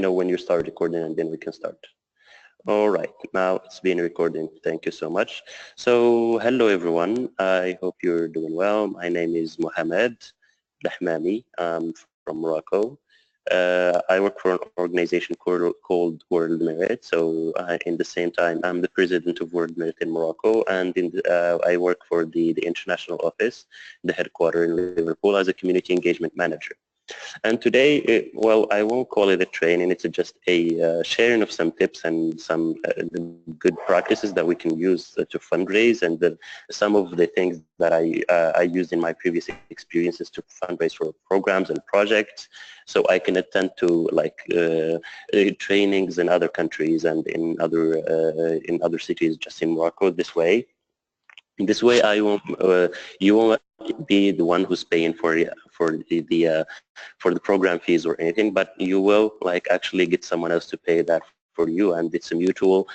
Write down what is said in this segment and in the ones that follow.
know when you start recording and then we can start. All right, now it's been recording. Thank you so much. So hello everyone. I hope you're doing well. My name is Mohamed Lahmami. I'm from Morocco. I work for an organization called World Merit. So in the same time, I'm the president of World Merit in Morocco, and I work for the international office, the headquarters in Liverpool, as a community engagement manager. And today, well, I won't call it a training, it's just a sharing of some tips and some good practices that we can use to fundraise, and some of the things that I used in my previous experiences to fundraise for programs and projects, so I can attend to like trainings in other countries and in other cities just in Morocco this way. This way, you won't be the one who's paying for the program fees or anything, but you will like actually get someone else to pay that for you, and it's a mutual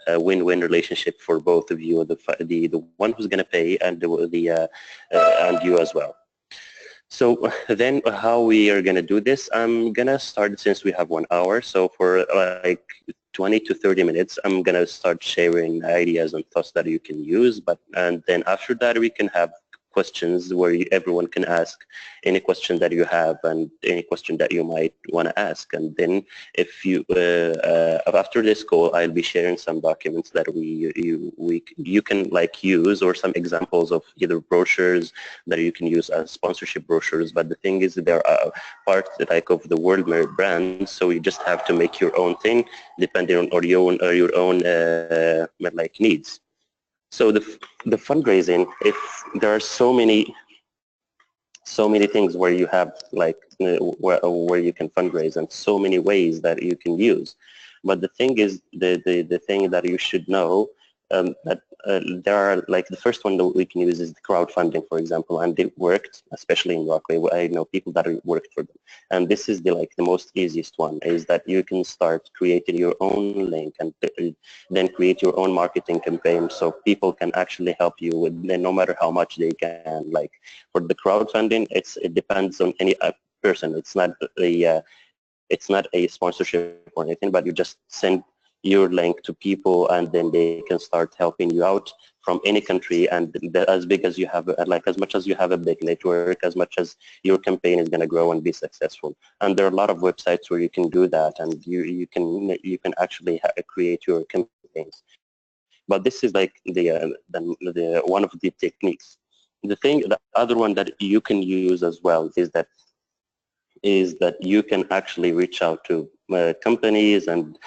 win-win relationship for both of you, the one who's going to pay and and you as well. So then how we are going to do this, I'm going to start, since we have 1 hour, so for like 20 to 30 minutes, I'm going to start sharing ideas and thoughts that you can use, and then after that we can have questions where everyone can ask any question that you have and any question that you might want to ask. And then if you after this call, I'll be sharing some documents that you can like use, or some examples of either brochures that you can use as sponsorship brochures. But the thing is, there are parts like of the World Merit brand, so you just have to make your own thing depending on your own like needs. So the fundraising, if there are so many things where you have like where you can fundraise, and so many ways that you can use. But the thing is, the thing that you should know, that there are like, the first one that we can use is the crowdfunding, for example, and it worked, especially in Morocco. I know people that worked for them, and this is the most easiest one, is that you can start creating your own link and then create your own marketing campaign, so people can actually help you with, no matter how much they can. Like for the crowdfunding, it depends on any person. It's not a sponsorship or anything, but you just send your link to people, and then they can start helping you out from any country. And as big as you have, like as much as you have a big network, as much as your campaign is going to grow and be successful. And there are a lot of websites where you can do that, and you can actually create your campaigns. But this is like the one of the techniques. The other one that you can use as well is that you can actually reach out to companies and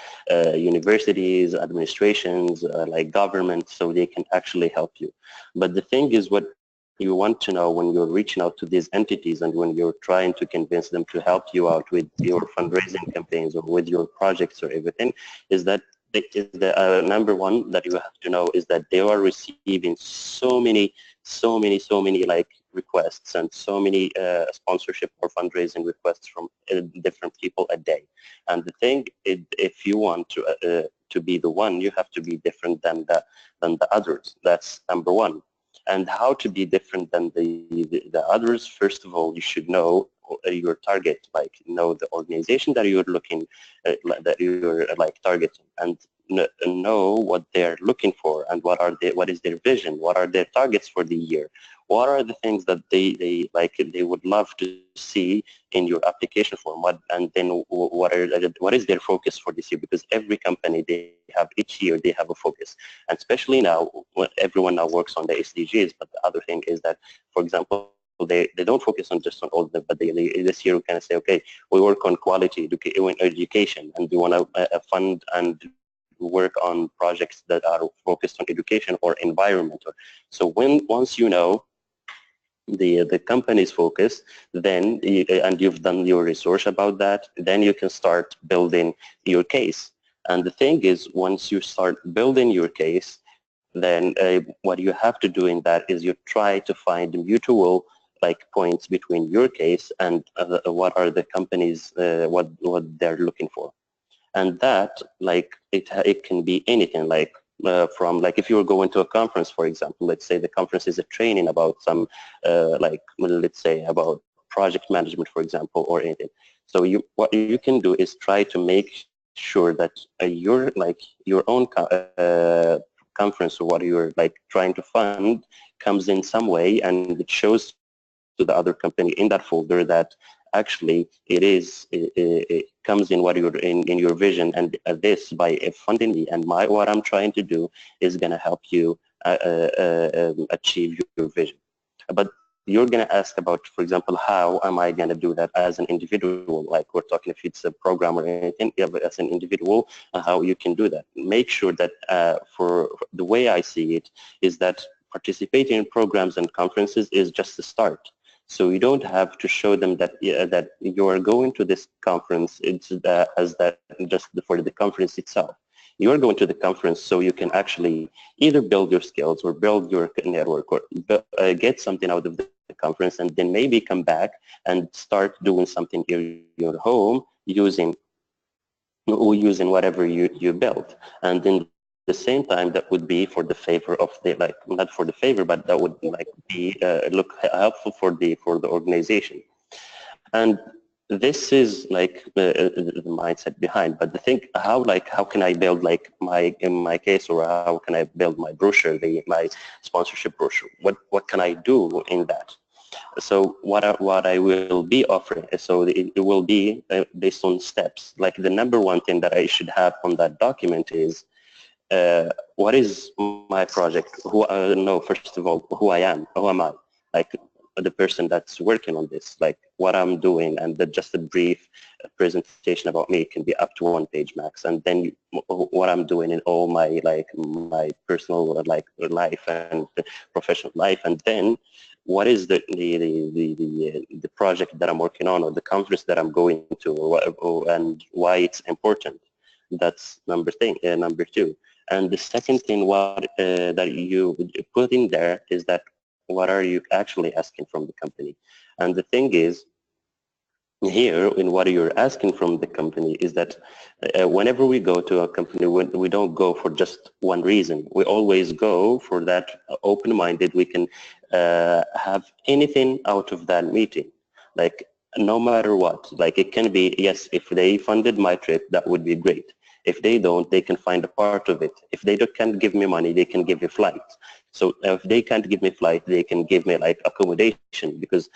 universities, administrations, like government, so they can actually help you. But the thing is, what you want to know when you're reaching out to these entities and when you're trying to convince them to help you out with your fundraising campaigns or with your projects or everything, is that the number one that you have to know is that they are receiving so many like requests and so many sponsorship or fundraising requests from different people a day. And the thing is, if you want to be the one, you have to be different than the others. That's number one. And how to be different than the others? First of all, you should know your target, like know the organization that you're looking that you're like targeting, and know what they're looking for, and what is their vision, what are their targets for the year, what are the things that they would love to see in your application form, and then what is their focus for this year, because every company, each year they have a focus. And especially now, everyone now works on the SDGs, but the other thing is that, for example, they don't focus on just on all of them, but this year we kind of say, okay, we work on quality education, and we want to fund and work on projects that are focused on education or environment. So once you know the company's focus, then and you've done your research about that, then you can start building your case. And the thing is, once you start building your case, then what you have to do in that is you try to find mutual like points between your case and what are the companies, what they're looking for. And that, like, it can be anything, like from, like, if you were going to a conference, for example, let's say the conference is a training about some, like, let's say about project management, for example, or anything. So what you can do is try to make sure that your own conference or what you're like trying to fund comes in some way, and it shows to the other company in that folder that actually it comes in what you're in your vision, and this by funding me and what I'm trying to do is going to help you achieve your vision. But you're going to ask about, for example, how am I going to do that as an individual? Like we're talking if it's a program or anything, yeah, but as an individual, how you can do that. Make sure that for the way I see it is that participating in programs and conferences is just the start. So you don't have to show them that that you're going to this conference as that just for the conference itself. You're going to the conference so you can actually either build your skills or build your network or get something out of the conference, and then maybe come back and start doing something in your home using whatever you built. And then the same time, that would be for the favor of the, like, not for the favor, but that would like be look helpful for the organization. And this is like the mindset behind. But the thing, how can I build like in my case, or how can I build my brochure, my sponsorship brochure? What can I do in that? So what I will be offering, so it will be based on steps. Like the number one thing that I should have on that document is what is my project? No, first of all, who I am, who am I? Like the person that's working on this, like what I'm doing, and just a brief presentation about me can be up to 1 page max. And then what I'm doing in all my my personal life and professional life, and then what is the project that I'm working on, or the conference that I'm going to, and why it's important. That's number two. And the second thing that you put in there is that what are you actually asking from the company? And the thing is, here in what you're asking from the company is that whenever we go to a company, we don't go for just one reason. We always go for that open-minded. We can have anything out of that meeting, like no matter what. Like it can be, yes, if they funded my trip, that would be great. If they don't, they can find a part of it. If they can't give me money, they can give me flight. So if they can't give me flight, they can give me like accommodation, because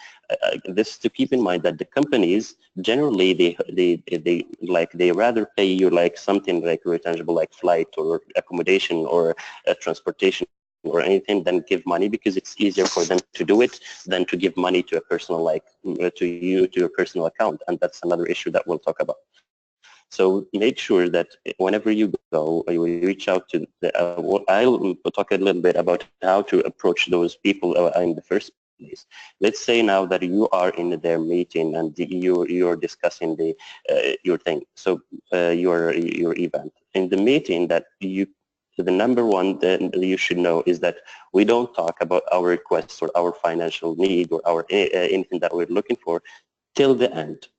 this to keep in mind that the companies generally they rather pay you like something like very tangible like flight or accommodation or transportation or anything than give money, because it's easier for them to do it than to give money to a personal to your personal account. And that's another issue that we'll talk about. So make sure that whenever you go, you reach out to I'll talk a little bit about how to approach those people in the first place. Let's say now that you are in their meeting and you're discussing your thing, so your event. In the meeting, that the number one that you should know is that we don't talk about our requests or our financial need or our anything that we're looking for till the end.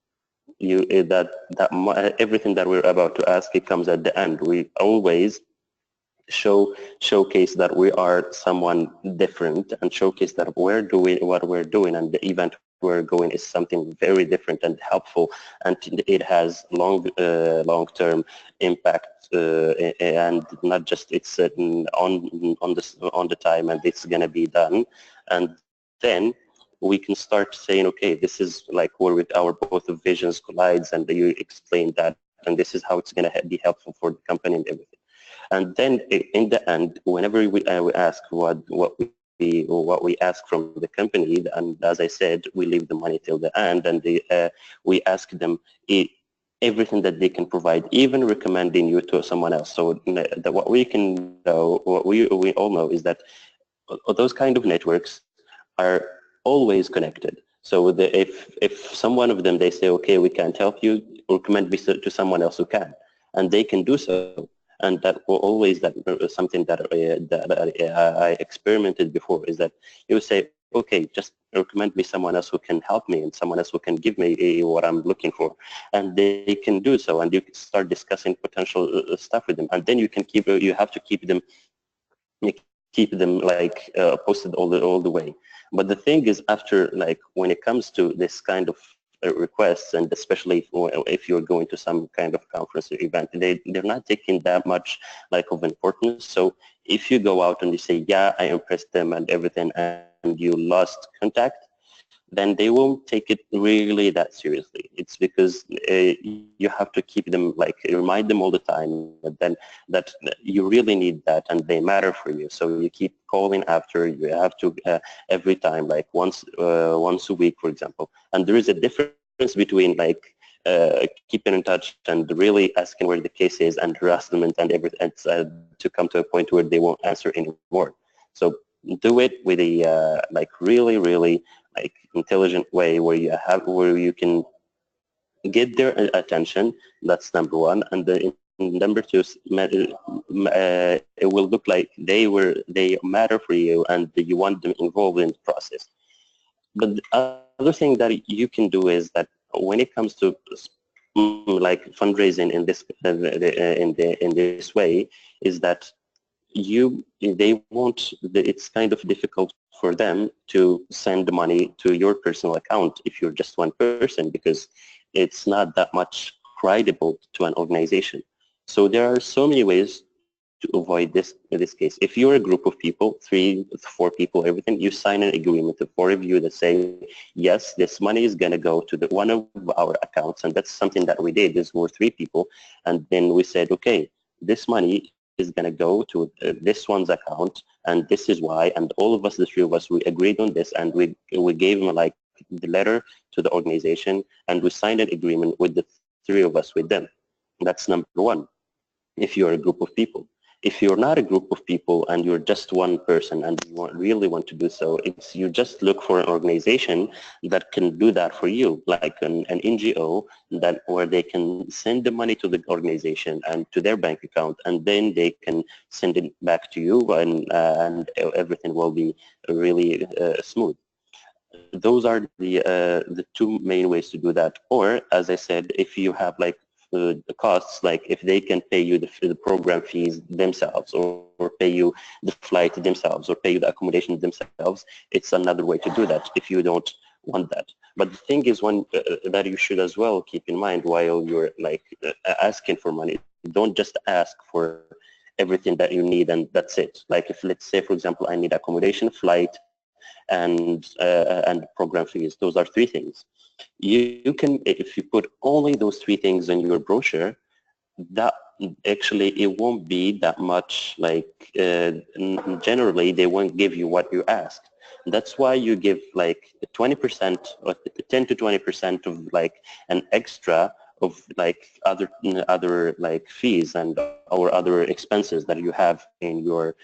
Everything that we're about to ask, it comes at the end. We always showcase that we are someone different, and showcase that we're doing what we're doing, and the event we're going is something very different and helpful, and it has long-term impact, and not just it's on the time and it's going to be done. And then we can start saying, okay, this is like where our both of visions collides, and you explain that, and this is how it's going to be helpful for the company and everything. And then in the end, whenever we ask what we ask from the company, and as I said, we leave the money till the end, and we ask them everything that they can provide, even recommending you to someone else. So what we can know, what we all know, is that those kind of networks are always connected. So if someone of them, they say, okay, we can't help you, recommend me to someone else who can, and they can do so. And that will always, that something that I experimented before, is that you say, okay, just recommend me someone else who can help me and someone else who can give me what I'm looking for, and they can do so, and you can start discussing potential stuff with them, and then you can you have to keep them like posted all the way. But the thing is, after, like, when it comes to this kind of requests, and especially if you're going to some kind of conference or event, they're not taking that much like of importance. So if you go out and you say, yeah, I impressed them and everything, and you lost contact, then they won't take it really that seriously. It's because you have to keep them, like remind them all the time that you really need that and they matter for you. So you keep calling after, you have to every time, like once a week, for example. And there is a difference between like keeping in touch and really asking where the case is and harassment and everything to come to a point where they won't answer anymore. So do it with a like really like intelligent way where you can get their attention. That's number one. And number two, it will look like they matter for you and you want them involved in the process. But the other thing that you can do is that when it comes to like fundraising in this way, is that they won't, it's kind of difficult for them to send money to your personal account if you're just one person, because it's not that much credible to an organization. So there are so many ways to avoid this in this case. If you're a group of people, 3-4 people, everything, you sign an agreement, the 4 of you that say, yes, this money is going to go to one of our accounts, and that's something that we did. There's were 3 people, and then we said, okay, this money is going to go to this one's account, and this is why, and all of us, the 3 of us, we agreed on this, and we gave them like the letter to the organization, and we signed an agreement with the 3 of us with them. That's number one, if you're a group of people. If you're not a group of people and you're just one person and you really want to do so, it's you just look for an organization that can do that for you, like an NGO that where they can send the money to the organization and to their bank account, and then they can send it back to you, and everything will be really smooth. Those are the 2 main ways to do that. Or, as I said, if you have like the costs, like if they can pay you the program fees themselves, or pay you the flight themselves, or pay you the accommodation themselves, it's another way to do that if you don't want that. But the thing is, one that you should as well keep in mind while you're like asking for money, don't just ask for everything that you need and that's it. Like if, let's say, for example, I need accommodation, flight, and program fees. Those are 3 things. You can, if you put only those 3 things in your brochure, that actually it won't be that much, like generally they won't give you what you asked. That's why you give like 20% or 10 to 20% of like an extra of like other like fees and or other expenses that you have in your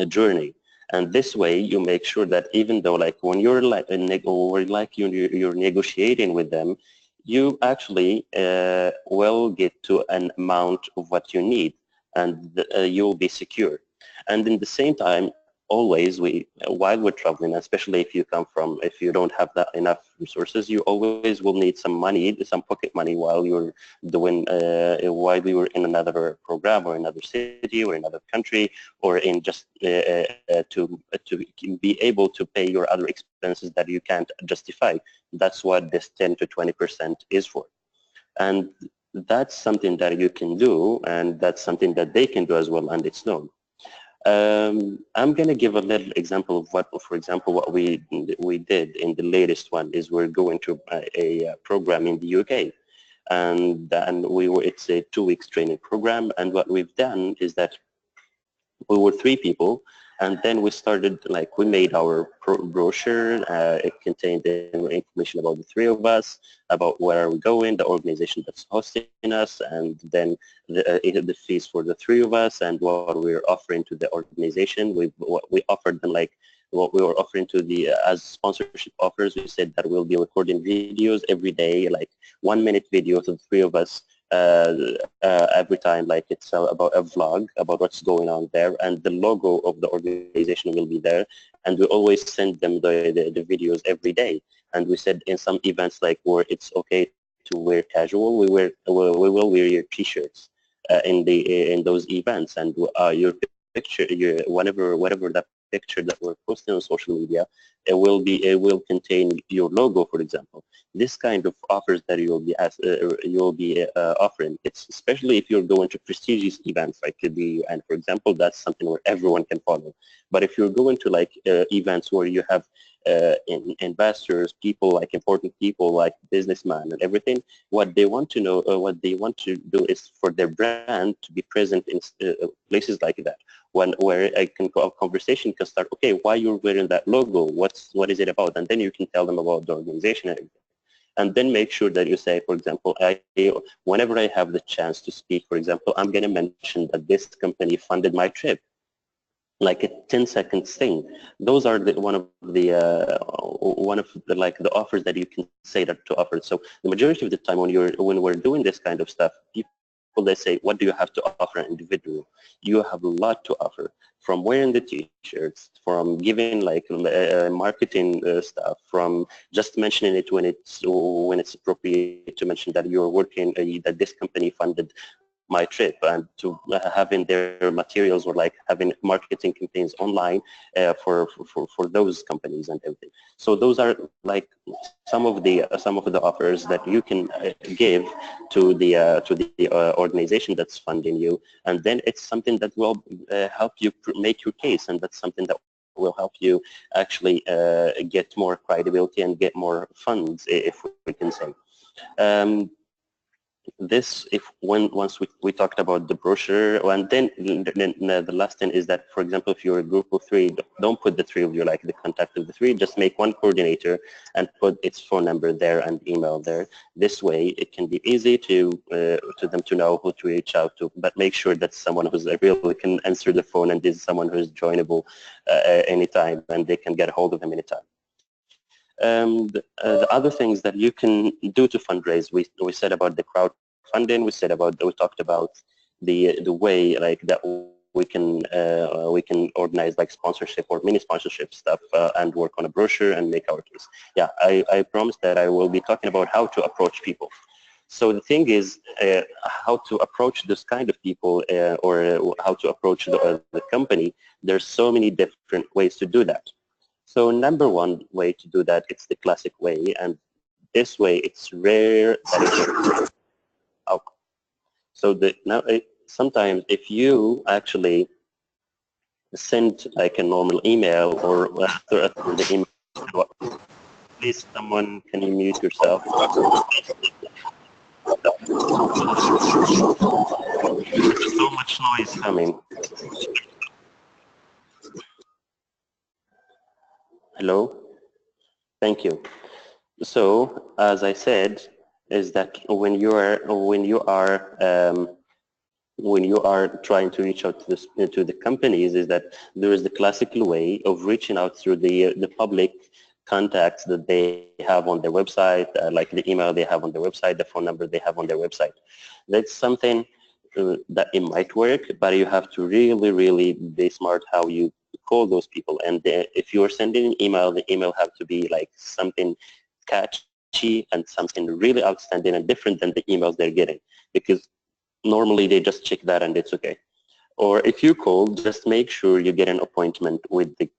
journey. And this way you make sure that even though like when you're like you're negotiating with them, you actually will get to an amount of what you need, and you'll be secure. And in the same time, always while we're traveling, especially if you don't have that enough resources, you always will need some money, some pocket money while you're doing while we were in another program or another city or another country, or in just to be able to pay your other expenses that you can't justify. That's what this 10 to 20% is for. And that's something that you can do, and that's something that they can do as well, and it's known. I'm going to give a little example of what, for example, what we did in the latest one is we're going to a program in the UK, and it's a 2 weeks training program, and what we've done is that we were 3 people, and then we started, like, we made our brochure. It contained the information about the 3 of us, about where are we going, the organization that's hosting us, and then the fees for the 3 of us, and what we're offering to the organization. We offered them, like, what we were offering to the as sponsorship offers. We said that we'll be recording videos every day, like 1-minute video to the 3 of us every time, like it's about a vlog about what's going on there, and the logo of the organization will be there, and we always send them the videos every day. And we said in some events, like where it's okay to wear casual, we will wear your t-shirts in those events, and your picture, whatever that picture that we're posting on social media, it will contain your logo, for example. This kind of offers that you'll be offering, it's especially if you're going to prestigious events like the UN, for example, that's something where everyone can follow. But if you're going to like events where you have investors, people like important people like businessmen and everything, what they want to know, what they want to do is for their brand to be present in places like that, where a conversation can start. Okay, why you're wearing that logo? What is it about? And then you can tell them about the organization and everything. And then make sure that you say, for example, whenever I have the chance to speak, for example, I'm going to mention that this company funded my trip, like a 10-second thing. Those are one of the like the offers that you can say that to offer. So the majority of the time when we're doing this kind of stuff, people, they say, what do you have to offer an individual? You have a lot to offer, from wearing the t-shirts, from giving like marketing stuff, from just mentioning it when it's appropriate to mention that you're working, that this company funded my trip, and to having their materials or like having marketing campaigns online for those companies and everything. So those are like some of the offers that you can give to the organization that's funding you, and then it's something that will help you make your case, and that's something that will help you actually get more credibility and get more funds, if we can say. This, once we talked about the brochure, and then the last thing is that, for example, if you're a group of 3, don't put the 3 of you, like the contact of the 3, just make one coordinator and put its phone number there and email there. This way it can be easy to them to know who to reach out to, but make sure that someone who's really can answer the phone, and is someone who's joinable anytime, and they can get a hold of them anytime. The other things that you can do to fundraise, we said about the crowdfunding, we talked about the way like that we can organize like sponsorship or mini sponsorship stuff and work on a brochure and make our case. Yeah, I promised that I will be talking about how to approach people. So the thing is, how to approach this kind of people or how to approach the company. There's so many different ways to do that. So number one way to do that, it's the classic way, and this way it's rare that it's out. So sometimes if you actually send like a normal email or through the email, please someone, can you mute yourself? There's so much noise coming. Hello? Thank you. So, as I said, is that when you are trying to reach out to the companies, is that there is the classical way of reaching out through the public contacts that they have on their website, like the email they have on their website, the phone number they have on their website. That's something that it might work, but you have to really be smart how you call those people. And if you're sending an email, the email have to be like something catchy and something really outstanding and different than the emails they're getting, because normally they just check that and it's okay. Or if you call, just make sure you get an appointment with the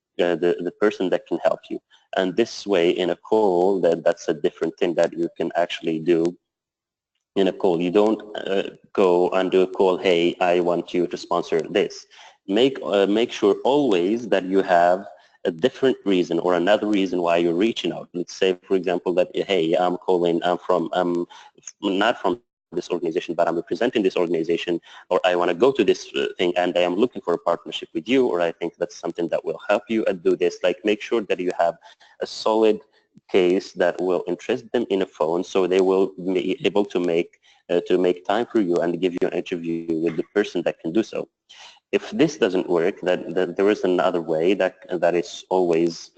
person that can help you. And this way, in a call, that's a different thing that you can actually do. In a call, you don't go and do a call, hey, I want you to sponsor this. Make sure always that you have a different reason or another reason why you're reaching out. Let's say, for example, that, hey, I'm calling, I'm not from this organization, but I'm representing this organization, or I want to go to this thing and I am looking for a partnership with you, or I think that's something that will help you do this. Like, make sure that you have a solid case that will interest them in a phone, so they will be able to make time for you and give you an interview with the person that can do so. If this doesn't work, that there is another way that is always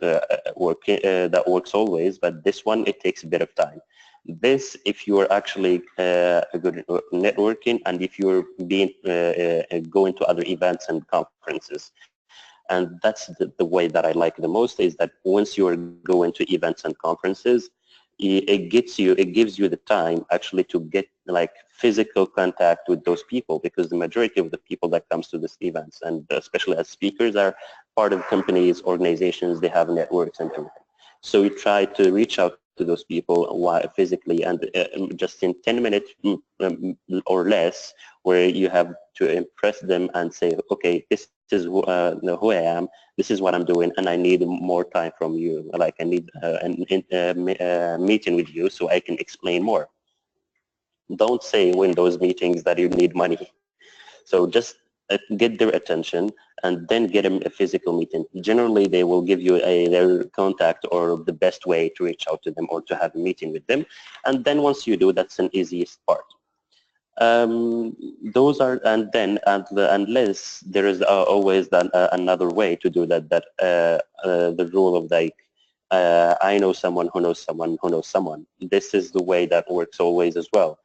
working, that works always, but this one, it takes a bit of time. This, if you are actually good at networking, and if you're going to other events and conferences. And that's the way that I like the most, is that once you're going to events and conferences, it gives you the time actually to get like physical contact with those people, because the majority of the people that comes to these events, and especially as speakers, are part of companies, organizations, they have networks and everything. So we try to reach out to those people physically, and just in 10 minutes or less, where you have to impress them and say, okay, this is who I am, this is what I'm doing, and I need more time from you. Like I need a meeting with you so I can explain more. Don't say in those meetings that you need money. So just get their attention and then get them a physical meeting. Generally, they will give you their contact or the best way to reach out to them or to have a meeting with them. And then once you do, that's an easiest part. Those are, and then unless there is always another way to do that, the rule of like, I know someone who knows someone who knows someone. This is the way that works always as well.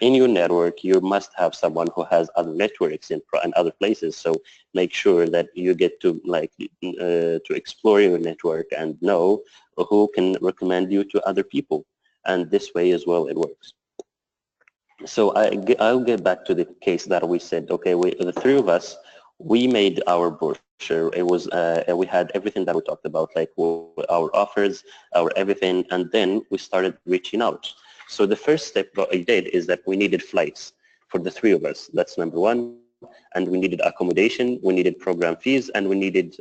In your network, you must have someone who has other networks in other places. So make sure that you get to like to explore your network and know who can recommend you to other people. And this way as well, it works. So I'll get back to the case that we said, okay, the three of us, we made our brochure. It was, we had everything that we talked about, like our offers, our everything, and then we started reaching out. So the first step that I did is that we needed flights for the three of us. That's number one. And we needed accommodation, we needed program fees, and we needed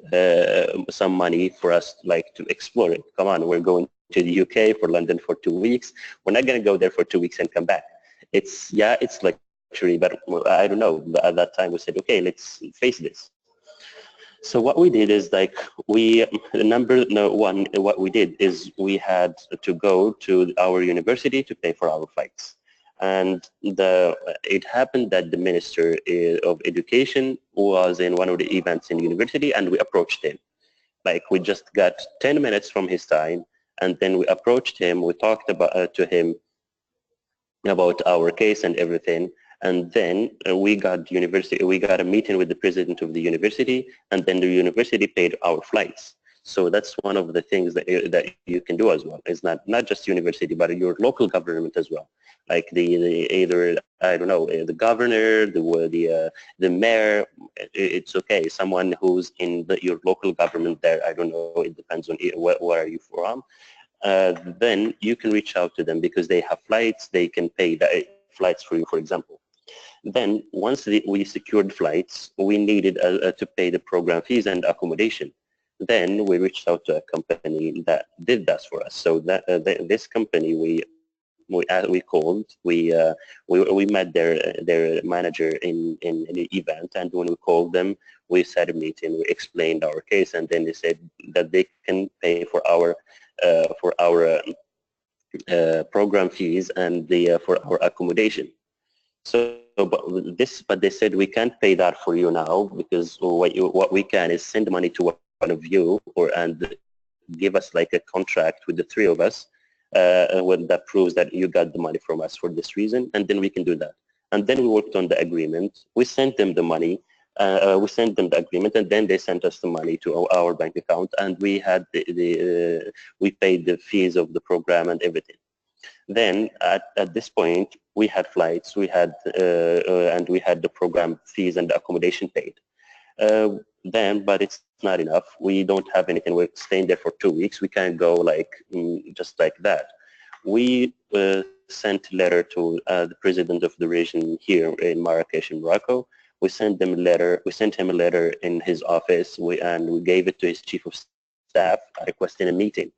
some money for us like to explore it. Come on, we're going to the UK, for London for 2 weeks. We're not going to go there for 2 weeks and come back. It's, yeah, it's luxury, but I don't know. At that time we said, okay, let's face this. So what we did is like number one, what we did is we had to go to our university to pay for our flights. And it happened that the Minister of Education was in one of the events in university, and we approached him. Like we just got 10 minutes from his time, and then we approached him, we talked about to him about our case and everything. And then we got a meeting with the president of the university, and then the university paid our flights. So that's one of the things that you can do as well. It's not just university, but your local government as well. Like either, I don't know, the governor, the mayor. It's okay. Someone who's in your local government there. I don't know. It depends on where are you from. Then you can reach out to them because they have flights. They can pay the flights for you, for example. Then once we secured flights, we needed to pay the program fees and accommodation. Then we reached out to a company that did that for us. So that this company we called, we met their manager in the event, and when we called them, we set a meeting, we explained our case, and then they said that they can pay for our program fees and for our accommodation. So, but they said we can't pay that for you now, because what we can is send money to one of you, and give us like a contract with the three of us, that proves that you got the money from us for this reason, and then we can do that. And then we worked on the agreement. We sent them the money. We sent them the agreement, and then they sent us the money to our bank account, and we had we paid the fees of the program and everything. Then at this point, we had flights, we had and we had the program fees and the accommodation paid. But it's not enough. We don't have anything. We're staying there for 2 weeks. We can't go like just like that. We sent a letter to the president of the region here in Marrakesh, in Morocco. We sent them a letter. We sent him a letter in his office, and we gave it to his chief of staff requesting a meeting.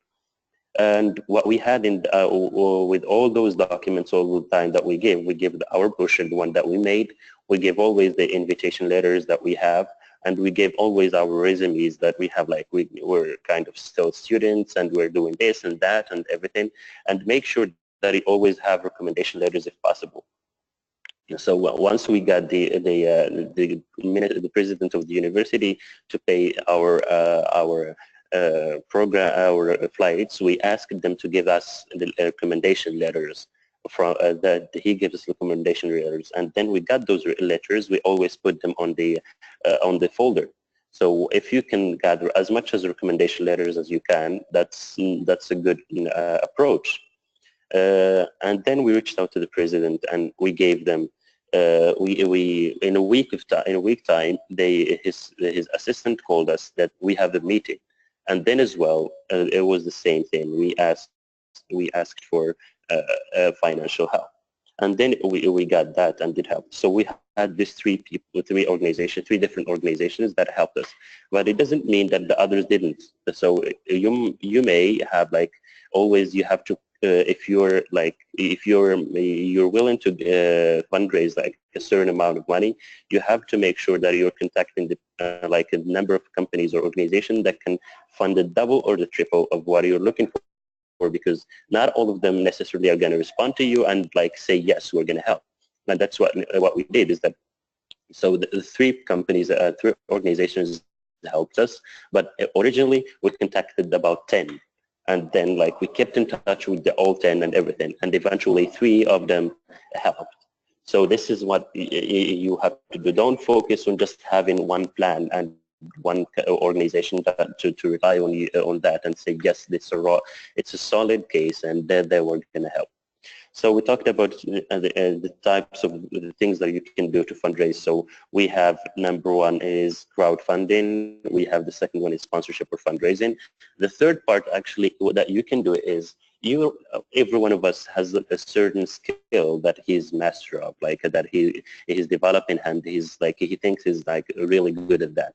And what we had with all those documents all the time that we gave our brochure, the one that we made. We gave always the invitation letters that we have, and we gave always our resumes that we have, like we're kind of still students and we're doing this and that and everything, and make sure that we always have recommendation letters if possible. So once we got the president of the university to pay our program, our flights, we asked them to give us the recommendation letters from that he gives us recommendation letters, and then we got those letters. We always put them on the folder. So if you can gather as much as recommendation letters as you can, that's a good approach. And then we reached out to the president and we gave them we in a week time his assistant called us that we have a meeting, and then as well it was the same thing. We asked for financial help, and then we got that and did help. So we had these three different organizations that helped us, but it doesn't mean that the others didn't. So you may have like always you have to if you're willing to fundraise like a certain amount of money, you have to make sure that you're contacting the like a number of companies or organizations that can fund the double or the triple of what you're looking for, because not all of them necessarily are going to respond to you and like say yes, we're going to help. And that's what we did is that. So the three companies, three organizations helped us, but originally we contacted about 10. And then like we kept in touch with the all 10 and everything, and eventually 3 of them helped. So this is what you have to do. Don't focus on just having one plan and one organization to rely on that and say yes, it's a solid case and they were going to help. So we talked about the types of the things that you can do to fundraise. So we have number 1 is crowdfunding. We have the second one is sponsorship or fundraising. The third part actually that you can do is every one of us has a certain skill that he's master of, like that he's developing and he thinks he's like really good at that.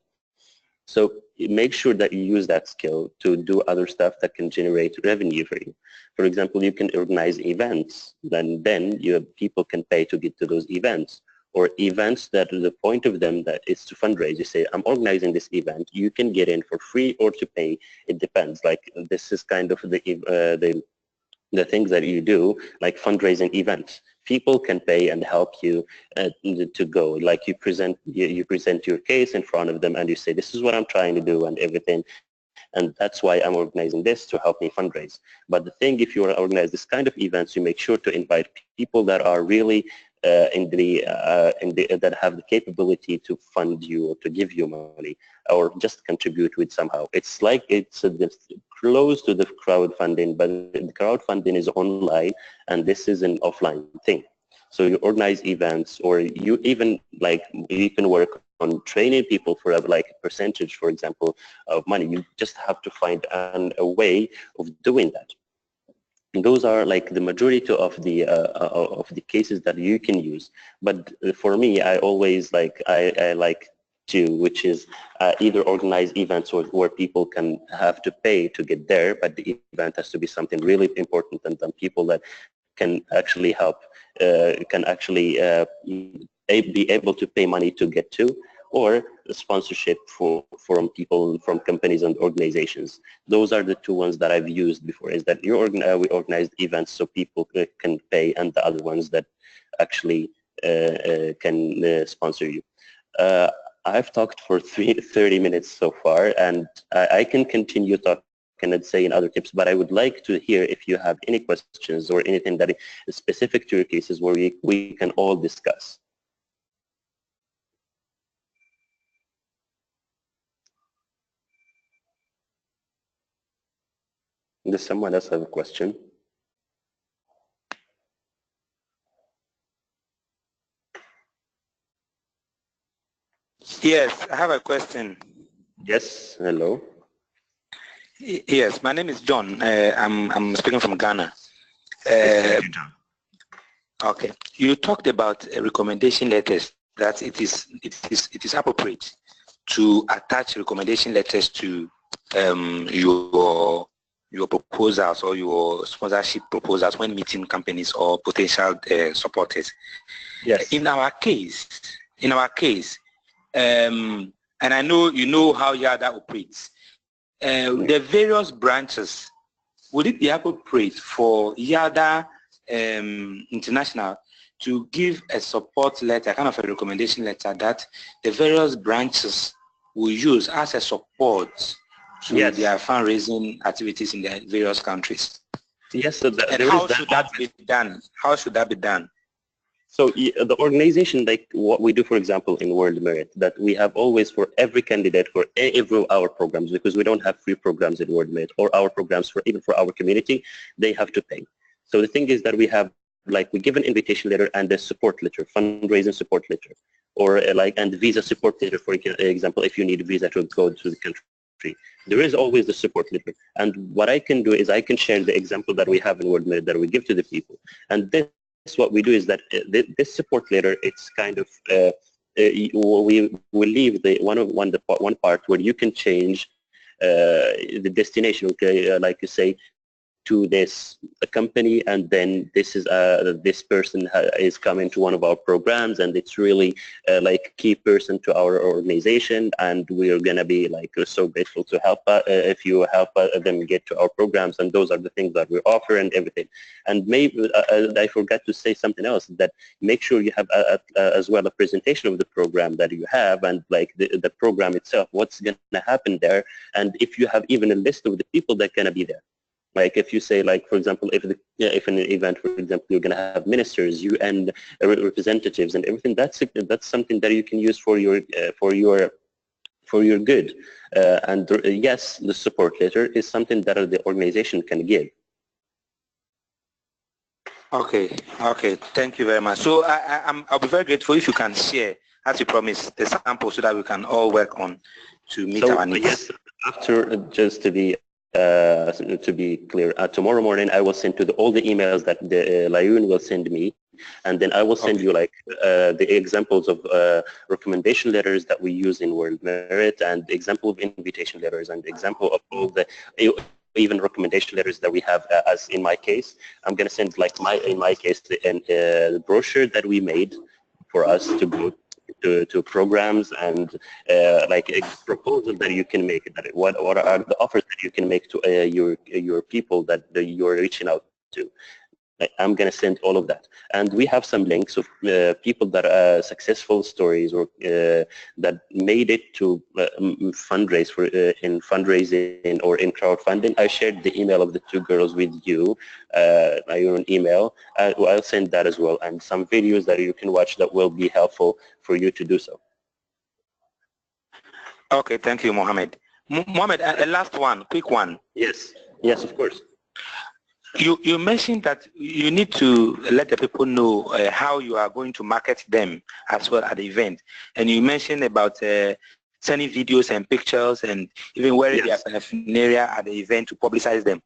So make sure that you use that skill to do other stuff that can generate revenue for you. For example, you can organize events, then people can pay to get to those events, or events that the point of them that is to fundraise. You say, I'm organizing this event, you can get in for free or to pay, it depends. Like this is kind of the things that you do, like fundraising events. People can pay and help you to go. Like you present your case in front of them and you say, this is what I'm trying to do and everything. And that's why I'm organizing this to help me fundraise. But the thing, if you want to organize this kind of events, you make sure to invite people that are really that have the capability to fund you or to give you money or just contribute with somehow. It's like it's close to the crowdfunding, but the crowdfunding is online and this is an offline thing. So you organize events, or you even like you can work on training people for like a percentage, for example, of money. You just have to find a way of doing that. And those are like the majority of the cases that you can use. But for me, I always like I like to, which is either organize events where people can have to pay to get there, but the event has to be something really important and then people that can actually help, can actually be able to pay money to get to, or sponsorship from people, from companies and organizations. Those are the two ones that I've used before, is that we organized events so people can pay, and the other ones that actually can sponsor you. I've talked for 30 minutes so far, and I can continue talking and say in other tips, but I would like to hear if you have any questions or anything that is specific to your cases where we can all discuss. Does someone else have a question? Yes, I have a question. Yes, hello. Yes, my name is John. I'm speaking from Ghana. John. Okay, you talked about recommendation letters, that it is appropriate to attach recommendation letters to your proposals or your sponsorship proposals when meeting companies or potential supporters. Yes. In our case, and I know you know how YADA operates. The various branches, would it be appropriate for YADA International to give a support letter, kind of a recommendation letter that the various branches will use as a support to their fundraising activities in the various countries? Yes, so and how should that be done? How should that be done? So the organization, like what we do, for example, in World Merit, that we have always for every candidate for every our programs, because we don't have free programs in World Merit, or our programs for even for our community, they have to pay. So the thing is that we have, like, we give an invitation letter and a support letter, fundraising support letter, or like, and visa support letter, for example, if you need a visa to go to the country. There is always the support letter. And what I can do is I can share the example that we have in WorldMerit that we give to the people. And this, what we do is that this support letter, it's kind of, we will leave the one part where you can change the destination, okay, like you say, to this company, and then this is this person is coming to one of our programs, and it's really like key person to our organization, and we're gonna be like so grateful to help if you help them get to our programs, and those are the things that we offer and everything. And maybe I forgot to say something else, that make sure you have as well a presentation of the program that you have, and like the program itself, what's gonna happen there, and if you have even a list of the people that gonna be there. Like if you say, like, for example, if an event, for example, you're going to have ministers, UN representatives, and everything, that's something that you can use for your good. And yes, the support letter is something that the organization can give. Okay, okay, thank you very much. So I'll be very grateful if you can share, as you promised, the sample so that we can all work on to meet our needs. Yes, after, just to be clear, tomorrow morning I will send to all the emails that the Layun will send me, and then I will send you like the examples of recommendation letters that we use in WorldMerit, and example of invitation letters, and example of all the even recommendation letters that we have. As in my case, I'm going to send, like, in my case, the brochure that we made for us to go to programs, and like a proposal that you can make, that what are the offers that you can make to your people that you're reaching out to. I'm going to send all of that. And we have some links of people that are successful stories, or that made it to fundraise for in fundraising or in crowdfunding. I shared the email of the two girls with you, your own email. I'll send that as well, and some videos that you can watch that will be helpful for you to do so. Okay, thank you, Mohammed. Mohammed, a last one, quick one. Yes, yes, of course. You mentioned that you need to let the people know how you are going to market them as well at the event, and you mentioned about sending videos and pictures, and even wearing their paraphernalia at the event to publicize them.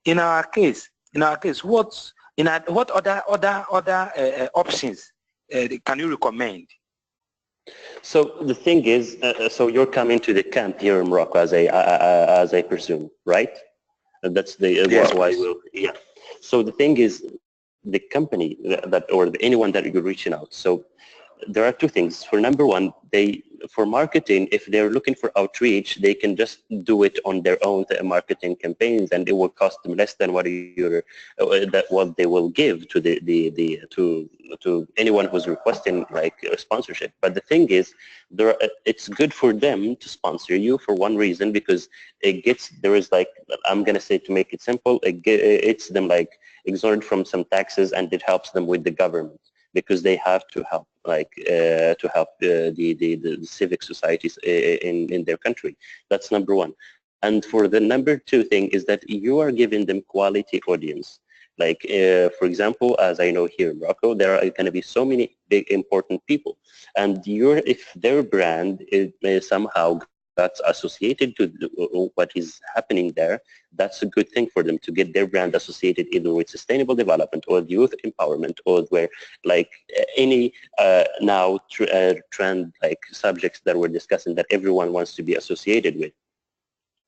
In our case, what other options can you recommend? So the thing is, so you're coming to the camp here in Morocco, as I presume, right? That's the why we'll, yeah. So the thing is, the company that or anyone that you're reaching out. So there are two things. For number one, for marketing, if they're looking for outreach, they can just do it on their own marketing campaigns, and it will cost them less than what what they will give to to anyone who's requesting like a sponsorship. But the thing is, it's good for them to sponsor you for one reason, because there is like, I'm gonna say, to make it simple, it's them like exempted from some taxes, and it helps them with the government, because they have to help, like the civic societies in their country. That's number one. And for the number two thing is that you are giving them quality audience. Like, for example, as I know here in Morocco, there are going to be so many big important people, and if their brand is somehow that's associated to what is happening there, that's a good thing for them to get their brand associated either with sustainable development or youth empowerment, or where like any now trend like subjects that we're discussing that everyone wants to be associated with.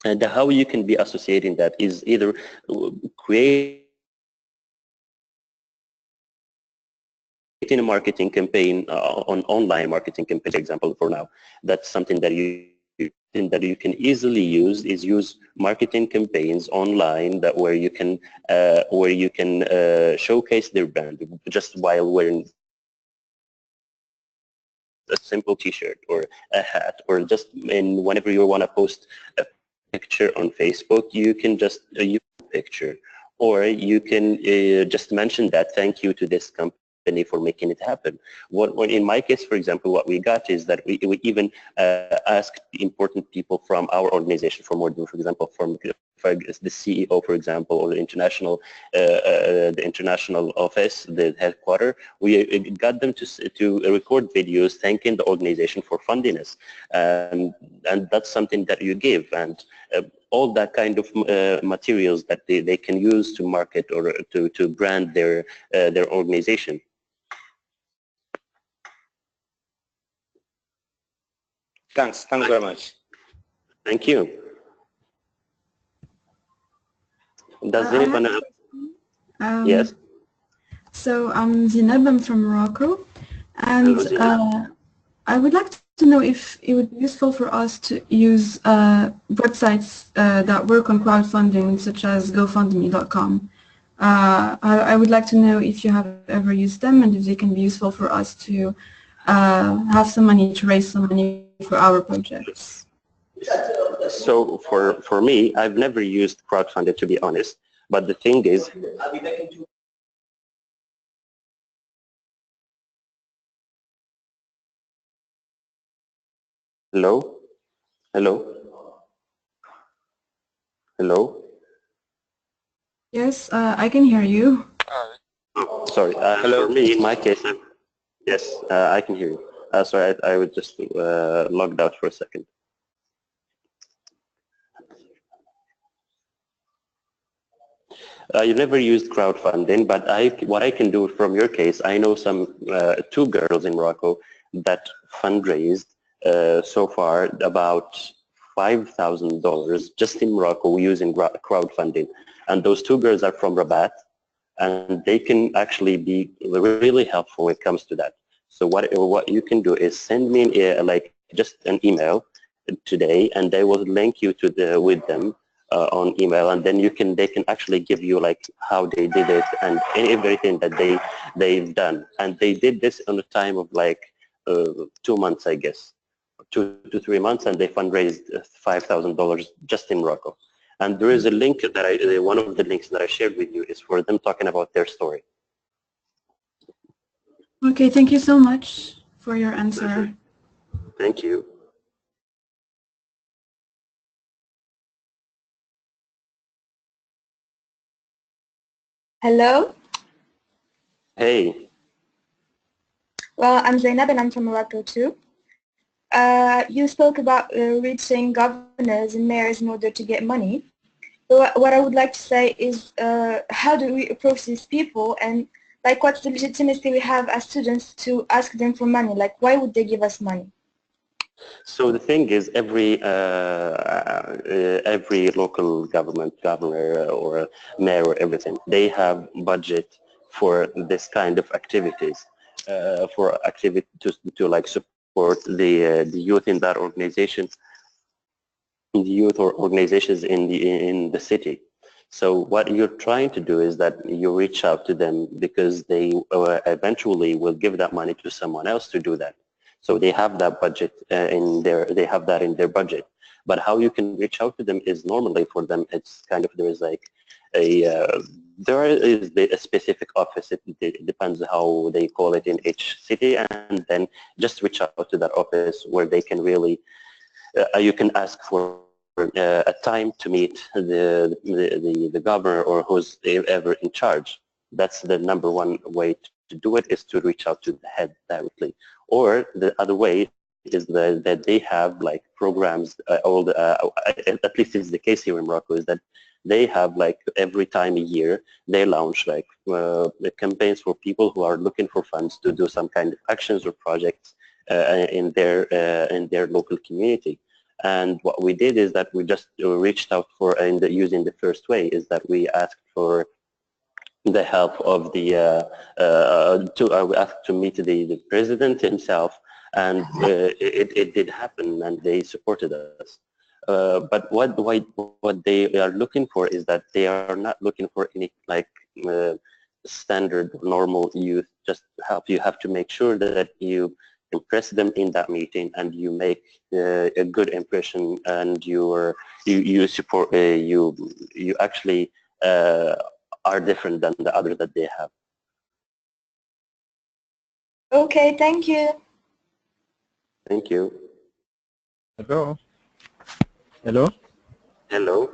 And how you can be associating that is either creating a marketing campaign on online marketing campaign, for example, for now. That's something that you can easily use marketing campaigns online where you can showcase their brand just while wearing a simple t-shirt or a hat, or just whenever you want to post a picture on Facebook, you can just use a picture, or you can just mention that thank you to this company for making it happen. What in my case, for example, what we got is that we even asked important people from our organization, for example, from the CEO, for example, or the international office, the headquarter, we got them to record videos thanking the organization for funding us, and that's something that you give, and all that kind of materials that they can use to market or to brand their organization. Thanks very much. Thank you. Does anyone else? Yes. So I'm Zineb, I'm from Morocco, and Hello, I would like to know if it would be useful for us to use websites that work on crowdfunding, such as GoFundMe.com. I would like to know if you have ever used them and if they can be useful for us to have some money, to raise some money for our projects. So for me, I've never used crowdfunding, to be honest. But the thing is, hello, hello. Yes, I can hear you. Oh, sorry. Hello. For me, in my case, yes, I can hear you. Sorry, I was just logged out for a second. You never used crowdfunding, but what I can do from your case, I know some two girls in Morocco that fundraised so far about $5,000 just in Morocco using crowdfunding. And those two girls are from Rabat, and they can actually be really helpful when it comes to that. So what you can do is send me like just an email today, and they will link you to with them on email, and then they can actually give you like how they did it and everything that they've done. And they did this on a time of like 2 months, I guess, 2 to 3 months, and they fundraised $5,000 just in Morocco. And there is a link that one of the links that I shared with you is for them talking about their story. Okay, thank you so much for your answer. Thank you. Hello. Hey. Well, I'm Zainab and I'm from Morocco too. You spoke about reaching governors and mayors in order to get money. So what I would like to say is how do we approach these people, and like what's the legitimacy we have as students to ask them for money? Like why would they give us money? So the thing is, every local governor or mayor or everything, they have budget for this kind of activities, for activity to like support the youth in that organization, the youth or organizations in the city. So what you're trying to do is that you reach out to them because they eventually will give that money to someone else to do that. So they have that budget they have that in their budget. But how you can reach out to them is normally for them, it's kind of, there is like there is a specific office. It depends how they call it in each city, and then just reach out to that office where they can really, you can ask for a time to meet the governor or who's ever in charge. That's the number one way to do it, is to reach out to the head directly. Or the other way is that they have like programs, at least it's the case here in Morocco, is that they have like every time a year they launch like campaigns for people who are looking for funds to do some kind of actions or projects in their local community. And what we did is that we just reached out for, using the first way, is that we asked for the help of we asked to meet the president himself, and it did happen, and they supported us. But what they are looking for is that they are not looking for any like standard normal youth just help. You have to make sure that you impress them in that meeting, and you make a good impression, and you support you actually are different than the others that they have. Okay, thank you. Thank you. Hello. Hello. Hello.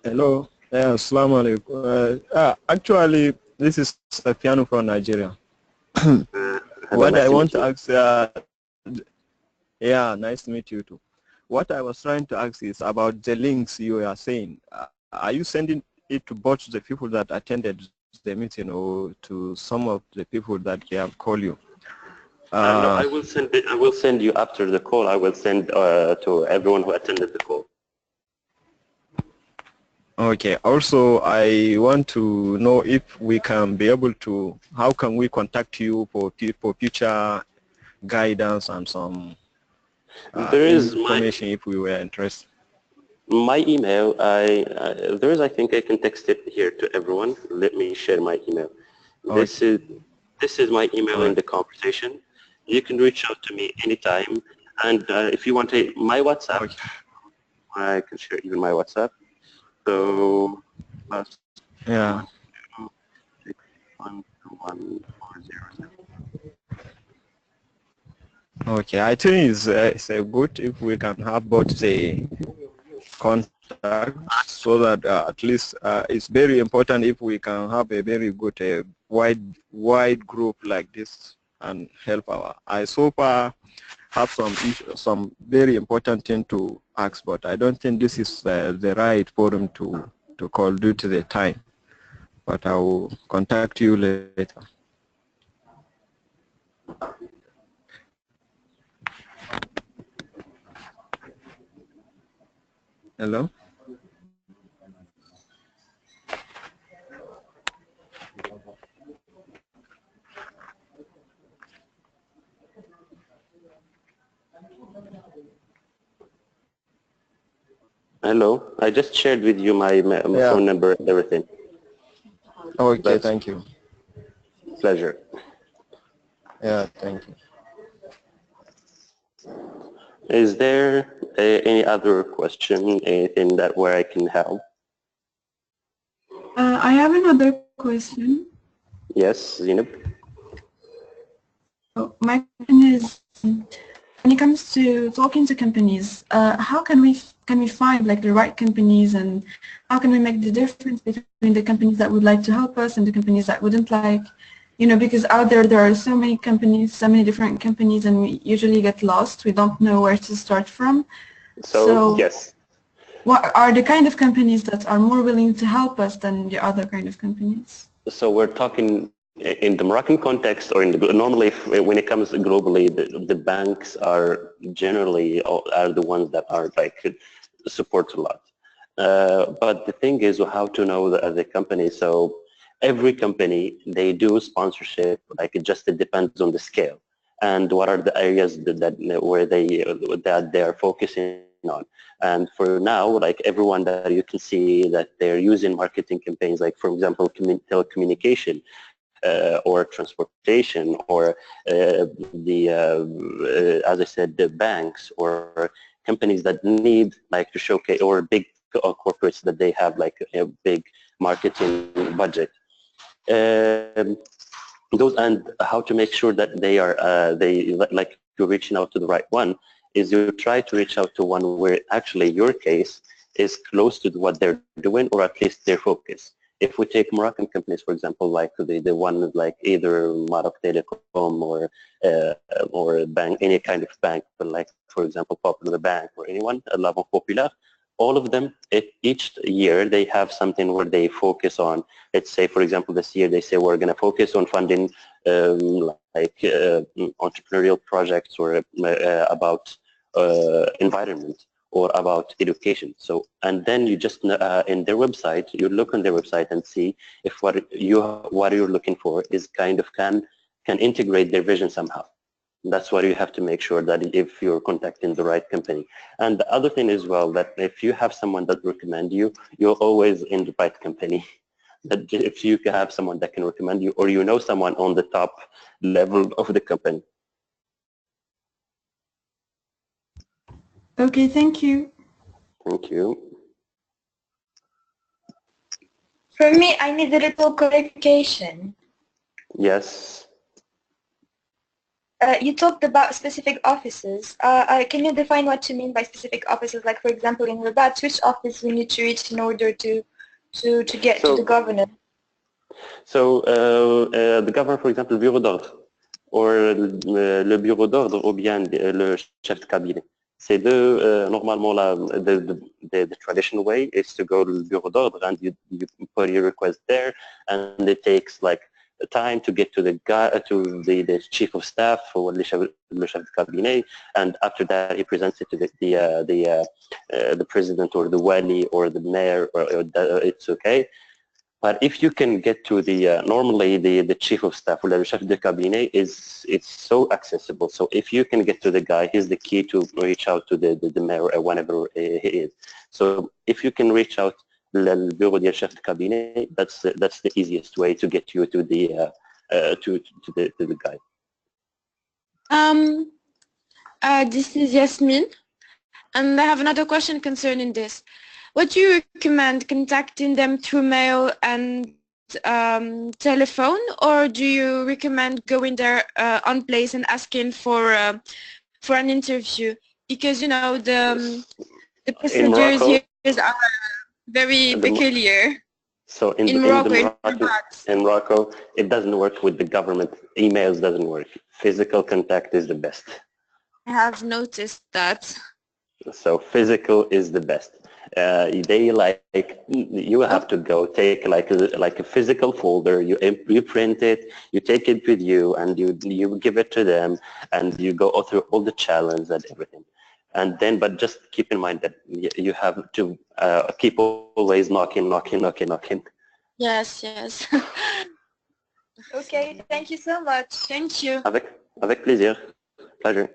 Hello. Yeah, assalamu alaikum. Actually, this is Safiano from Nigeria. Hello, What nice I to want meet to you. ask, yeah, nice to meet you too. What I was trying to ask is about the links you are saying. Are you sending it to both the people that attended the meeting or to some of the people that they have called you? No, I will send it. I will send you after the call. I will send to everyone who attended the call. Okay. Also, I want to know if we can be able to, how can we contact you for future guidance and some There is information if we were interested? my email. There is. I think I can text it here to everyone. Let me share my email. Okay. This is my email in Okay. the conversation. You can reach out to me anytime. And if you want my WhatsApp, Okay. I can share even my WhatsApp. So plus Yeah. 1612140. Okay. I think it's good if we can have both the contacts so that at least it's very important if we can have a very good wide group like this and help our. I so far have some very important thing to ask, but I don't think this is the right forum to call due to the time. But I will contact you later. Hello? Hello. I just shared with you my Yeah. phone number and everything. Okay, That's thank you. a pleasure. Yeah, thank you. Is there any other question, anything that where I can help? I have another question. Yes, Zineb? So my question is, when it comes to talking to companies, how can we find like the right companies, and how can we make the difference between the companies that would like to help us and the companies that wouldn't like? You know, because out there are so many companies, so many different companies, and we usually get lost. We don't know where to start from. So, So yes. what are the kind of companies that are more willing to help us than the other kind of companies? So we're talking in the Moroccan context, or in the normally when it comes globally, the banks are generally are the ones that are like support a lot. But the thing is how to know the company. So every company, they do sponsorship, like it depends on the scale and what are the areas where that they are focusing on. And for now, like everyone that you can see that they're using marketing campaigns, like for example, telecommunication, or transportation, or as I said, the banks or companies that need like to showcase, or big corporates that they have like a big marketing budget. Um, those, and how to make sure that they are like you're reaching out to the right one is you try to reach out to one where actually your case is close to what they're doing, or at least their focus. If we take Moroccan companies, for example, like the one like either Maroc Telecom or bank, any kind of bank, but like for example Popular Bank or anyone, La Banque Populaire, all of them, each year they have something where they focus on. Let's say, for example, this year they say we're going to focus on funding entrepreneurial projects, or about environment, or about education. So, and then you just in their website, you look on their website and see if what you're looking for is kind of can integrate their vision somehow. That's why you have to make sure that if you're contacting the right company. And the other thing as well, that if you have someone that recommend you, you're always in the right company. That if you have someone that can recommend you, or you know someone on the top level of the company. Okay, thank you. Thank you. For me, I need a little clarification. Yes. you talked about specific offices. Can you define what you mean by specific offices? Like, for example, in Rabat, which office we need to reach in order to get to the governor? So the governor, for example, le bureau d'ordre, or le bureau d'ordre ou bien le chef de cabinet. C'est deux, normalement, the traditional way is to go to the bureau d'ordre and you put your request there, and it takes like time to get to the guy, to the chief of staff or le chef de cabinet, and after that he presents it to the president or the wali or the mayor, or it's okay. But if you can get to the normally the chief of staff or the chef de cabinet it's so accessible. So if you can get to the guy, he's the key to reach out to the mayor whenever he is. So if you can reach out le bureau du chef de cabinet, that's the easiest way to get you to the to the guy. This is Yasmin, and I have another question concerning this. What do you recommend, contacting them through mail and telephone, or do you recommend going there on place and asking for an interview? Because you know the procedures here are very peculiar. So in Morocco, it doesn't work with the government. Emails doesn't work. Physical contact is the best. I have noticed that. So physical is the best. They you have to go take like a physical folder. You print it, you take it with you, and you give it to them, and you go through all the challenges and everything. And then, but just keep in mind that you have to keep always knocking. Yes, yes. Okay, thank you so much. Thank you. Avec plaisir. Pleasure.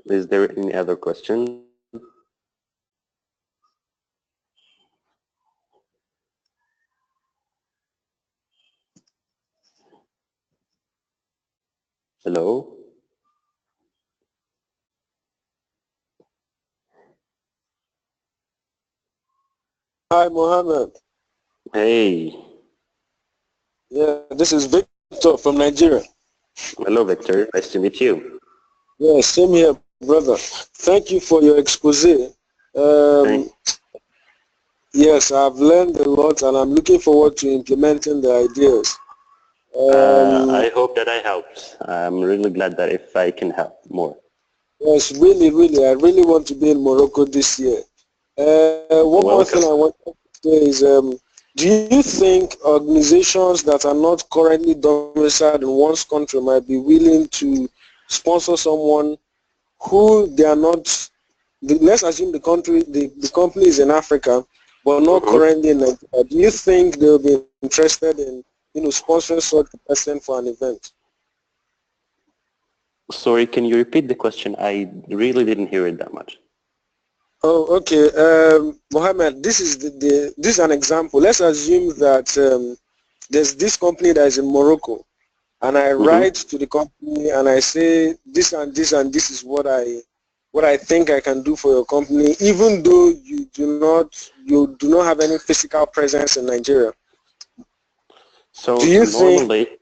Is there any other question? Hello? Hi, Mohammed. Hey. Yeah, this is Victor from Nigeria. Hello, Victor. Nice to meet you. Yeah, same here, brother. Thank you for your expose. Yes, I've learned a lot, and I'm looking forward to implementing the ideas. I hope that I helped. I'm really glad that if I can help more. Yes, really, I really want to be in Morocco this year. One more thing I want to say is, do you think organizations that are not currently domiciled in one's country might be willing to sponsor someone who they are not, let's assume the company is in Africa, but not currently in Nigeria. Do you think they'll be interested in, sponsoring such a person for an event? Sorry, can you repeat the question? I really didn't hear it that much. Oh, okay. Mohammed, this is this is an example. Let's assume that there's this company that is in Morocco, and I write to the company and I say this and this and this is what I think I can do for your company, even though you do not have any physical presence in Nigeria. So do you normally, think?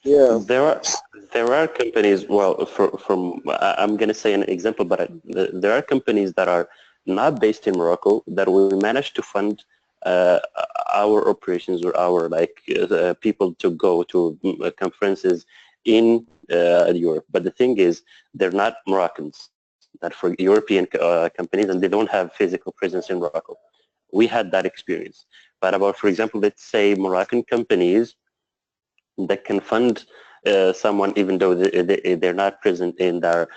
Yeah. There are companies. Well, from I'm going to say an example, but there are companies that are not based in Morocco that we manage to fund our operations or our people to go to conferences in Europe. But the thing is, they're not Moroccans. That for European companies, and they don't have physical presence in Morocco. We had that experience. But about, for example, let's say Moroccan companies that can fund someone even though they're not present in their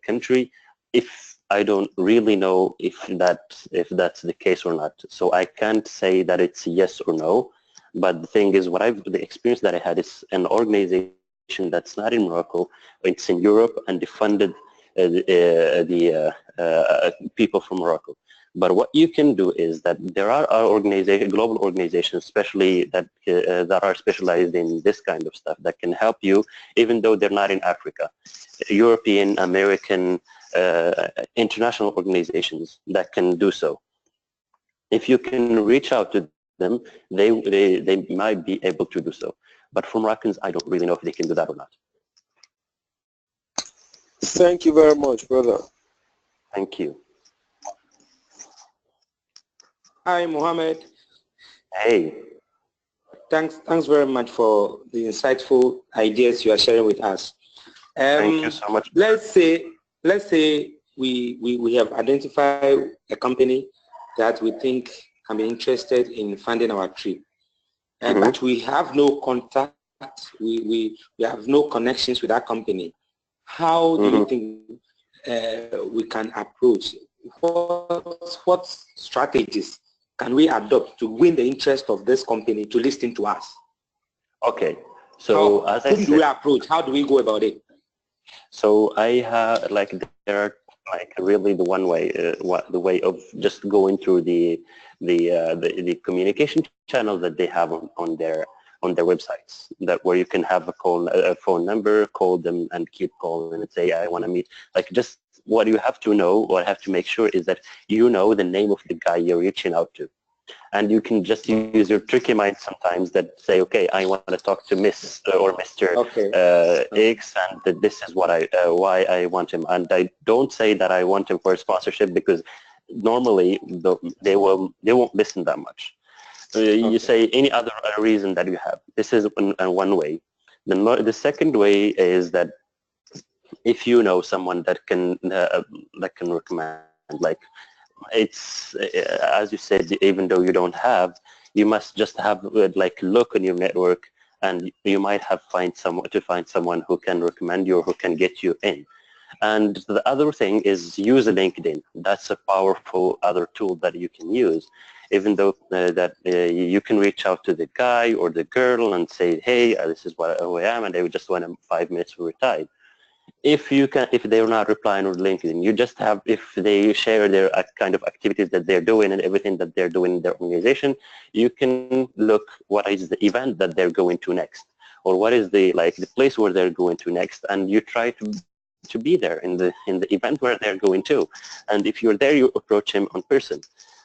country, if I don't really know if that's the case or not. So I can't say that it's yes or no. But the thing is, the experience that I had is an organization that's not in Morocco, it's in Europe, and they funded the people from Morocco. But what you can do is that there are global organizations, especially that are specialized in this kind of stuff, that can help you, even though they're not in Africa. European, American, international organizations that can do so. If you can reach out to them, they might be able to do so. But for Moroccans, I don't really know if they can do that or not. Thank you very much, brother. Thank you. Hi, Mohammed. Hey. Thanks very much for the insightful ideas you are sharing with us. Thank you so much. Let's say we have identified a company that we think can be interested in funding our trip, but we have no contact, we have no connections with that company. How do you think we can approach? What strategies can we adopt to win the interest of this company to listen to us? Okay, so as I said, who do we approach? How do we go about it? So I have there are really the one way, the way of just going through the communication channel that they have on their websites, that where you can have a phone number, call them and keep calling and say, I want to meet. Just what you have to know, what I have to make sure is that you know the name of the guy you're reaching out to. And you can just use your tricky mind sometimes that say, okay, I want to talk to Miss or Mr. X, and that this is what why I want him. And I don't say that I want him for a sponsorship, because normally they won't listen that much. You say any other reason that you have. This is one way. The second way is that if you know someone that can recommend, it's as you said, even though you don't have, you must just have look on your network, and you might have find someone who can recommend you or who can get you in. And the other thing is use LinkedIn. That's a powerful other tool that you can use, even though you can reach out to the guy or the girl and say, hey, this is who I am, and they would just want 5 minutes for your time. If they're not replying on LinkedIn, you just have, if they share their kind of activities that they're doing and everything that they're doing in their organization, you can look what is the event that they're going to next, or what is the place where they're going to next, and you try to be there in the event where they're going to. And if you're there, you approach him in person.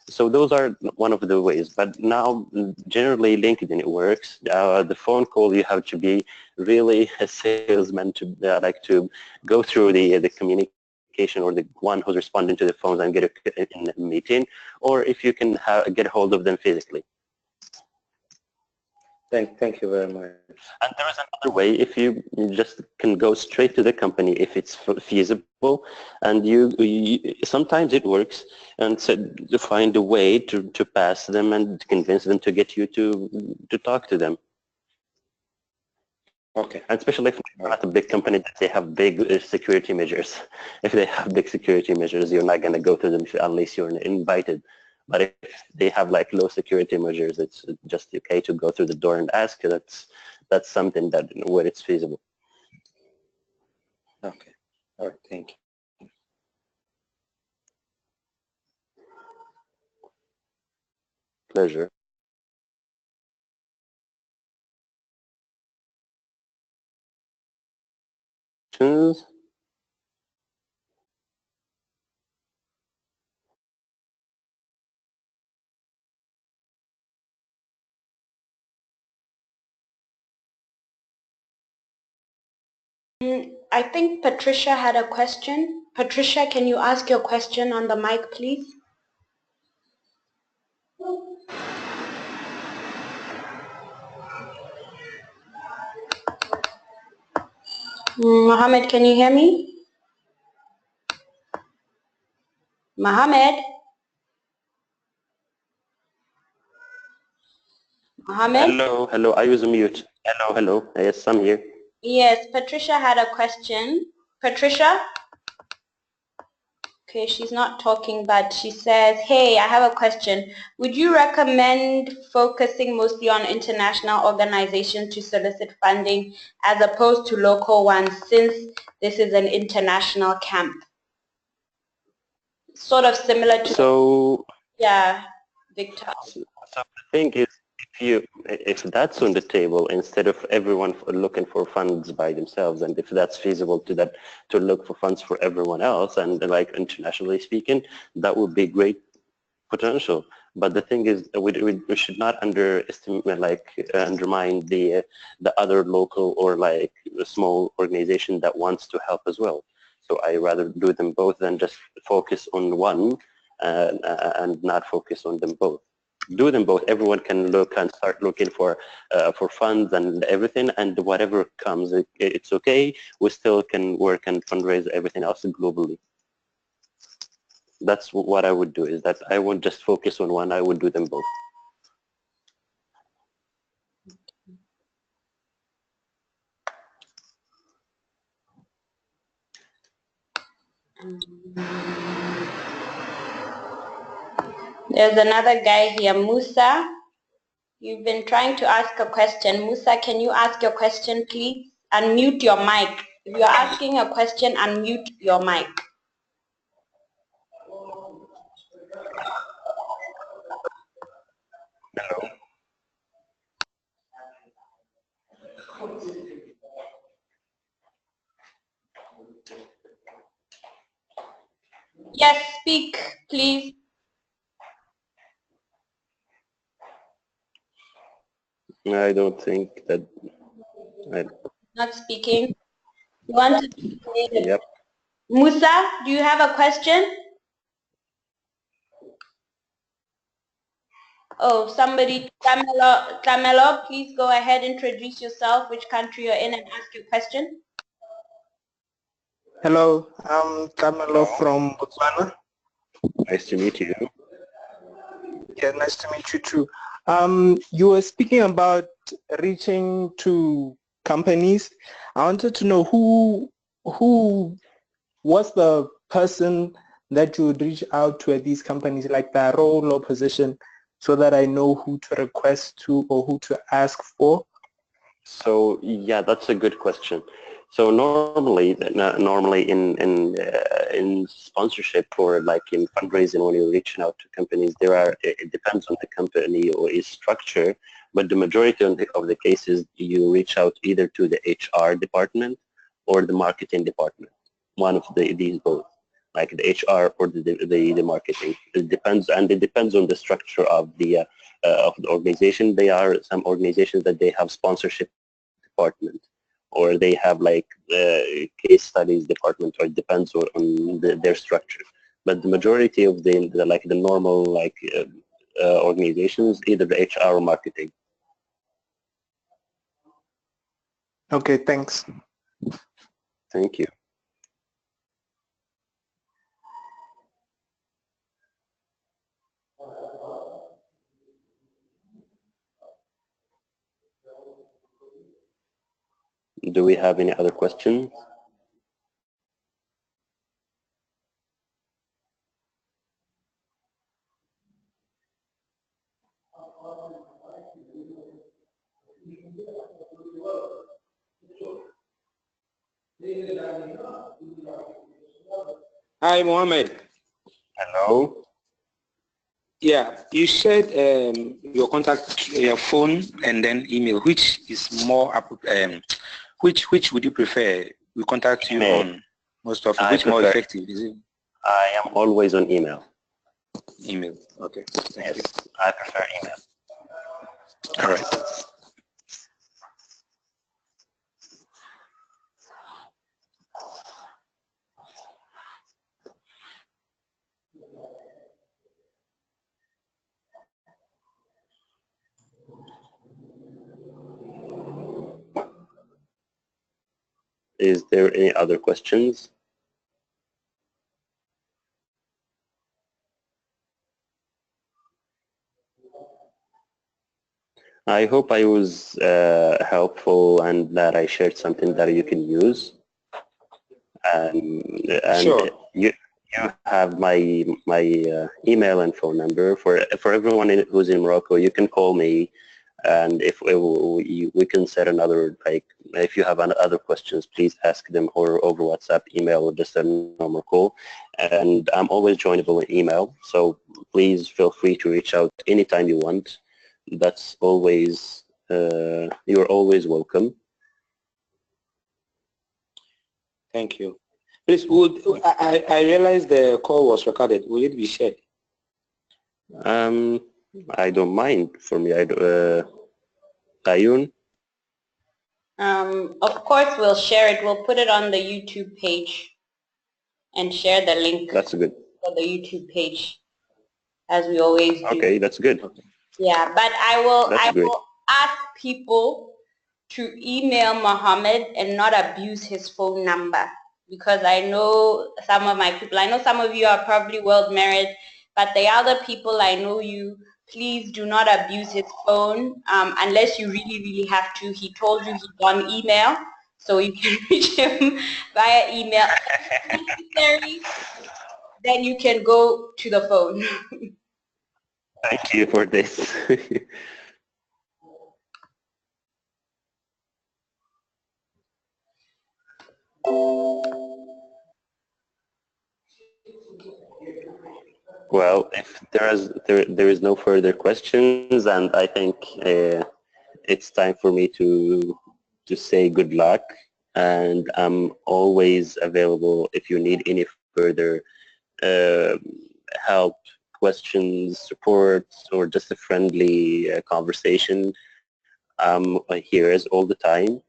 So those are one of the ways. But now, generally, LinkedIn, it works. The phone call, you have to be really a salesman to to go through the communication, or the one who's responding to the phones, and get in a meeting, or if you can get hold of them physically. Thank you very much. And there is another way, if you just can go straight to the company if it's feasible, and you sometimes it works, and so to find a way to pass them and convince them to get you to talk to them. Okay. And especially if you're not a big company, that they have big security measures. If they have big security measures, you're not going to go to them unless you're invited. But if they have low security measures, it's just okay to go through the door and ask. That's something that where it's feasible. Okay. All right. Thank you. Pleasure. Questions? I think Patricia had a question. Patricia, can you ask your question on the mic, please? Mohammed, can you hear me? Mohammed? Mohammed? Hello, I was mute. Hello, yes, I'm here. Yes, Patricia had a question. Patricia? Okay, she's not talking, but she says, hey, I have a question. Would you recommend focusing mostly on international organizations to solicit funding as opposed to local ones, since this is an international camp? Sort of similar to yeah, Victor. So the thing is, if that's on the table, instead of everyone looking for funds by themselves, and if that's feasible to look for funds for everyone else, and internationally speaking, that would be great potential. But the thing is, we should not underestimate, like undermine the other local or like small organization that wants to help as well. So I rather do them both than just focus on one and not focus on them both. Do them both. Everyone can look and start looking for funds and everything, and whatever comes, it's okay. We still can work and fundraise everything else globally. That's what I would do, is that I won't just focus on one, I would do them both. There's another guy here, Musa. You've been trying to ask a question. Musa, can you ask your question, please? Unmute your mic. If you're asking a question, unmute your mic. Hello. Yes, speak, please. I don't think that. Not speaking. You want to speak? Yep. Musa, do you have a question? Oh, somebody, Tamelo, please go ahead, introduce yourself, which country you're in, and ask your question. Hello, I'm Tamelo from Botswana. Nice to meet you. Yeah, nice to meet you too. You were speaking about reaching to companies. I wanted to know who was the person that you would reach out to at these companies, like the role or position, so that I know who to request to or who to ask for? So yeah, that's a good question. So normally in sponsorship or like in fundraising, when you're reaching out to companies, it depends on the company or its structure, but the majority of the cases you reach out either to the HR department or the marketing department, one of these both, like the HR or the marketing. It depends, and it depends on the structure of the organization. There are some organizations that they have sponsorship department, or they have like case studies department, or it depends on their structure. But the majority of the normal organizations, either the HR or marketing. Okay, thanks. Thank you. Do we have any other questions? Hi, Mohammed. Hello. Yeah, you said your contact, your phone, and then email. Which is more, which would you prefer? We contact you Email. on most often. Which more effective is it? I am always on email. Email. Okay. Yes, I prefer email. All right. Is there any other questions? I hope I was helpful and that I shared something that you can use. And Sure. you have my email and phone number. For everyone who's in Morocco, you can call me, and if we can set another, like, if you have other questions, please ask them or over WhatsApp, email, or just a normal call. And I'm always joinable in email, so please feel free to reach out anytime you want. That's always, you're always welcome. Thank you. Please, I realized the call was recorded. Will it be shared? I don't mind. For me, Ayun? Of course, we'll share it. We'll put it on the YouTube page and share the link That's good. for the YouTube page, as we always do. Okay, that's good. Yeah, but I That's great. will ask people to email Mohammed and not abuse his phone number, because I know some of my people, I know some of you are probably world married, but the other people I know you, please do not abuse his phone unless you really, really have to. He told you he's on email, so you can reach him via email. If necessary, then you can go to the phone. Thank you for this. Well, if there is no further questions, and I think it's time for me to say good luck, and I'm always available if you need any further uh, help, questions, support, or just a friendly conversation. I'm here as all the time.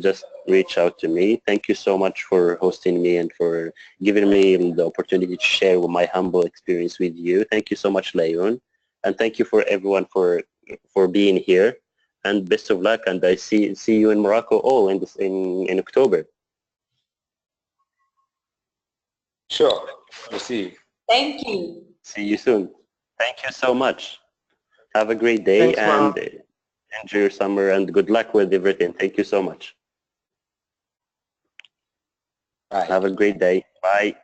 Just reach out to me. Thank you so much for hosting me and for giving me the opportunity to share my humble experience with you. Thank you so much, Leon. And thank you for everyone for being here. And best of luck. And I see you in Morocco all in October. Sure. We'll see. Thank you. See you soon. Thank you so much. Have a great day Thanks, and Mom. enjoy your summer and good luck with everything. Thank you so much. Bye. Have a great day. Bye.